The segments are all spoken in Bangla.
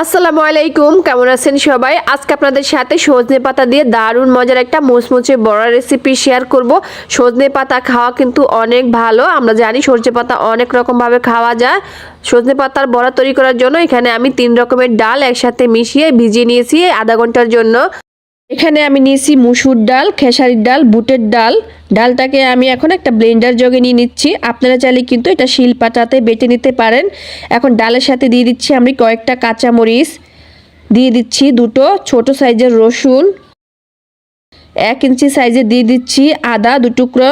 আসসালামু আলাইকুম, কেমন আছেন সবাই? আজকে আপনাদের সাথে সজনে পাতা দিয়ে দারুণ মজার একটা মুচমুচে বড়া রেসিপি শেয়ার করব। সজনে পাতা খাওয়া কিন্তু অনেক ভালো। আমরা জানি সজনে পাতা অনেক রকমভাবে খাওয়া যায়। সজনে পাতার বড়া তৈরি করার জন্য এখানে আমি 3 রকমের ডাল একসাথে মিশিয়ে ভিজিয়ে নিয়েছি আধা ঘন্টার জন্য। এখানে আমি নিয়েছি মুসুর ডাল, খেসারির ডাল, বুটের ডাল। ডালটাকে আমি এখন একটা ব্লেন্ডার জগে নিয়ে নিচ্ছি। আপনারা চাইলে কিন্তু এটা শিলপাটাতে বেটে নিতে পারেন। এখন ডালের সাথে দিয়ে দিচ্ছি আমি কয়েকটা কাঁচামরিচ, দিয়ে দিচ্ছি দুটো ছোট সাইজের রসুন, 1 ইঞ্চি সাইজে দিয়ে দিচ্ছি আদা 2 টুকরো।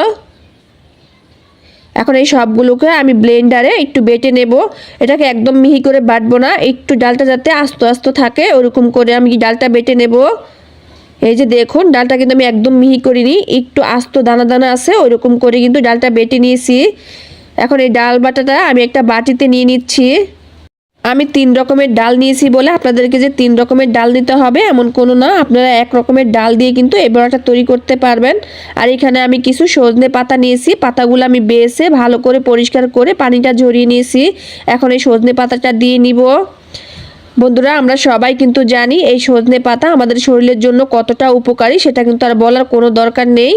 এখন এই সবগুলোকে আমি ব্লেন্ডারে একটু বেটে নেব। এটাকে একদম মিহি করে বাটবো না, একটু ডালটা যাতে আস্তে আস্তে থাকে ওরকম করে আমি ডালটা বেটে নেব। এই যে দেখুন, ডালটা কিন্তু আমি একদম মিহি করিনি, একটু আস্ত দানা দানা আছে ওইরকম করে কিন্তু ডালটা বেটে নিয়েছি। এখন এই ডাল বাটাটা আমি একটা বাটিতে নিয়ে নিচ্ছি। আমি 3 রকমের ডাল নিয়েছি বলে আপনাদেরকে যে 3 রকমের ডাল দিতে হবে এমন কোনো না, আপনারা 1 রকমের ডাল দিয়ে কিন্তু এই বড়াটা তৈরি করতে পারবেন। আর এখানে আমি কিছু সজনে পাতা নিয়েছি, পাতাগুলো আমি বেছে ভালো করে পরিষ্কার করে পানিটা ঝরিয়ে নিয়েছি। এখন এই সজনে পাতাটা দিয়ে নিব। বন্ধুরা, আমরা সবাই কিন্তু জানি এই সজনে পাতা আমাদের শরীরের জন্য কতটা উপকারী, সেটা কিন্তু আর বলার কোনো দরকার নেই।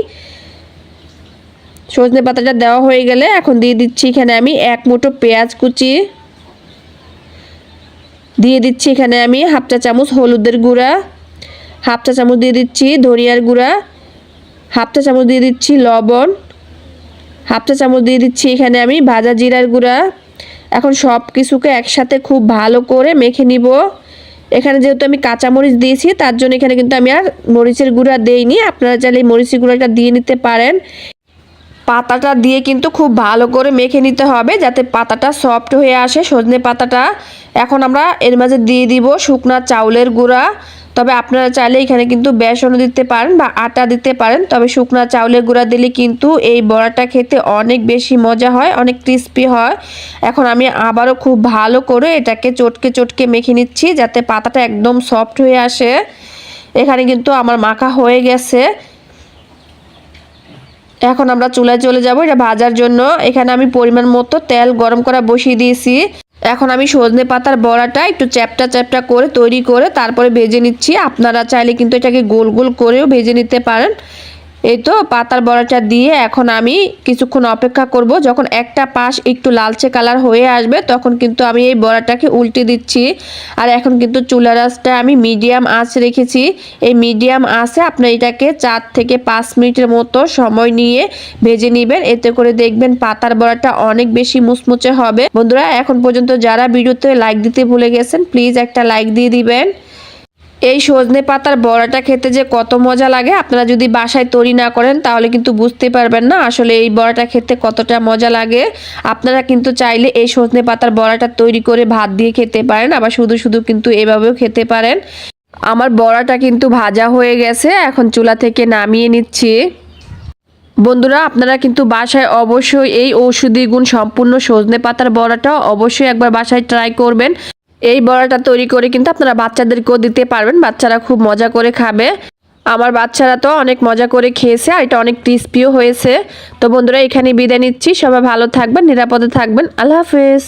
সজনে পাতাটা দেওয়া হয়ে গেলে এখন দিয়ে দিচ্ছি এখানে আমি 1 মুঠো পেঁয়াজ কুচি, দিয়ে দিচ্ছি এখানে আমি 1/2 চা চামচ হলুদের গুঁড়া, 1/2 চা চামচ দিয়ে দিচ্ছি ধনিয়ার গুঁড়া, 1/2 চা চামচ দিয়ে দিচ্ছি লবণ, 1/2 চা চামচ দিয়ে দিচ্ছি এখানে আমি ভাজা জিরার গুঁড়া। এখন সব কিছুকে একসাথে খুব ভালো করে মেখে নিব। এখানে যেহেতু আমি কাঁচামরিচ দিয়েছি তার জন্য এখানে কিন্তু আমি আর মরিচের গুঁড়া দেইনি, আপনারা চাইলে মরিচের গুঁড়াটা দিয়ে নিতে পারেন। পাতাটা দিয়ে কিন্তু খুব ভালো করে মেখে নিতে হবে যাতে পাতাটা সফট হয়ে আসে সজনে পাতাটা। এখন আমরা এর মাঝে দিয়ে দিব শুকনা চাউলের গুঁড়া, তবে আপনারা চাইলে এখানে কিন্তু বেসনও দিতে পারেন বা আটা দিতে পারেন, তবে শুকনা চাউলের গুঁড়া দিলে কিন্তু এই বড়াটা খেতে অনেক বেশি মজা হয়, অনেক ক্রিস্পি হয়। এখন আমি আবারও খুব ভালো করে এটাকে চটকে চটকে মেখে নিচ্ছি যাতে পাতাটা একদম সফট হয়ে আসে। এখানে কিন্তু আমার মাখা হয়ে গেছে। এখন আমরা চুলায় চলে যাব এটা ভাজার জন্য। এখানে আমি পরিমাণ মতো তেল গরম করা বসিয়ে দিয়েছি। এখন আমি সজনে পাতার বড়াটা একটু চ্যাপটা চ্যাপটা করে তৈরি করে তারপরে ভেজে নিচ্ছি। আপনারা চাইলে কিন্তু এটাকে গোল গোল করেও ভেজে নিতে পারেন। এই তো পাতার বড়াটা দিয়ে এখন আমি কিছুক্ষণ অপেক্ষা করব। যখন একটা পাশ একটু লালচে কালার হয়ে আসবে তখন কিন্তু আমি এই বড়াটাকে উল্টে দিচ্ছি। আর এখন কিন্তু চুলার আঁচটা আমি মিডিয়াম আঁচ রেখেছি। এই মিডিয়াম আঁচে আপনি এটাকে 4 থেকে 5 মিনিটের মতো সময় নিয়ে ভেজে নেবেন। এতে করে দেখবেন পাতার বড়াটা অনেক বেশি মুচমুচে হবে। বন্ধুরা, এখন পর্যন্ত যারা ভিডিওতে লাইক দিতে ভুলে গেছেন প্লিজ একটা লাইক দিয়ে দিবেন। এই সজনে পাতার বড়াটা খেতে যে কত মজা লাগে, আপনারা যদি বাসায় তৈরি না করেন তাহলে কিন্তু বুঝতে পারবেন না আসলে এই বড়াটা খেতে কতটা মজা লাগে। আপনারা কিন্তু চাইলে এই সজনে পাতার বড়াটা তৈরি করে ভাত দিয়ে খেতে পারেন, আবার শুধু শুধু কিন্তু এভাবেও খেতে পারেন। আমার বড়াটা কিন্তু ভাজা হয়ে গেছে, এখন চুলা থেকে নামিয়ে নিচ্ছি। বন্ধুরা, আপনারা কিন্তু বাসায় অবশ্যই এই ঔষধি গুণ সম্পূর্ণ সজনে পাতার বড়াটা অবশ্যই একবার বাসায় ট্রাই করবেন। এই বড়াটা তৈরি করে কিন্তু আপনারা বাচ্চাদেরকেও দিতে পারবেন, বাচ্চারা খুব মজা করে খাবে। আমার বাচ্চারা তো অনেক মজা করে খেয়েছে আর এটা অনেক ক্রিস্পিও হয়েছে। তো বন্ধুরা, এখানে বিদায় নিচ্ছি। সবাই ভালো থাকবেন, নিরাপদে থাকবেন। আল্লাহ হাফেজ।